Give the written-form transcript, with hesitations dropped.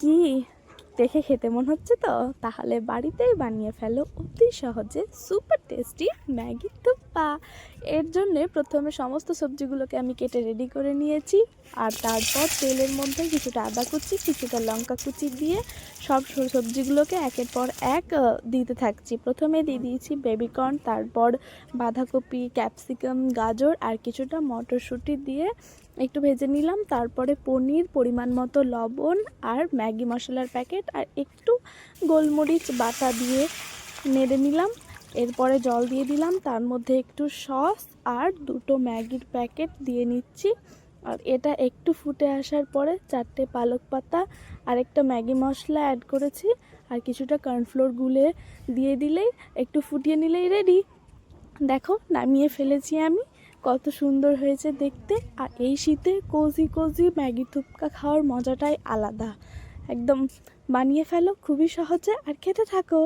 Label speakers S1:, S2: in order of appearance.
S1: কি দেখে খেতে মন হচ্ছে তো? তাহলে বাড়িতেই বানিয়ে ফেলো অতি সহজে সুপার টেস্টি ম্যাগি থুপ্পা। এর জন্যে প্রথমে সমস্ত সবজিগুলোকে আমি কেটে রেডি করে নিয়েছি, আর তারপর তেলের মধ্যে কিছুটা আদা কুচি, কিছুটা লঙ্কা কুচি দিয়ে সব সবজিগুলোকে একের পর এক দিতে থাকছি। প্রথমে দিয়ে দিয়েছি বেবিকর্ন, তারপর বাঁধাকপি, ক্যাপসিকাম, গাজর আর কিছুটা মটরশুঁটি দিয়ে একটু ভেজে নিলাম। তারপরে পনির, পরিমাণ মতো লবণ আর ম্যাগি মশলার প্যাকেট আর একটু গোলমরিচ বাটা দিয়ে নেড়ে নিলাম। এরপরে জল দিয়ে দিলাম, তার মধ্যে একটু সস আর দুটো ম্যাগির প্যাকেট দিয়ে নিচ্ছি। আর এটা একটু ফুটে আসার পরে 4টে পালক পাতা আর একটা ম্যাগি মশলা অ্যাড করেছি, আর কিছুটা কর্নফ্লোর গুলে দিয়ে দিলেই, একটু ফুটিয়ে নিলেই রেডি। দেখো, নামিয়ে ফেলেছি আমি। কত সুন্দর হয়েছে দেখতে। আর এই শীতে কোজি কোজি ম্যাগি থুপকা খাওয়ার মজাটাই আলাদা। একদম বানিয়ে ফেলো খুবই সহজে আর খেতে থাকো।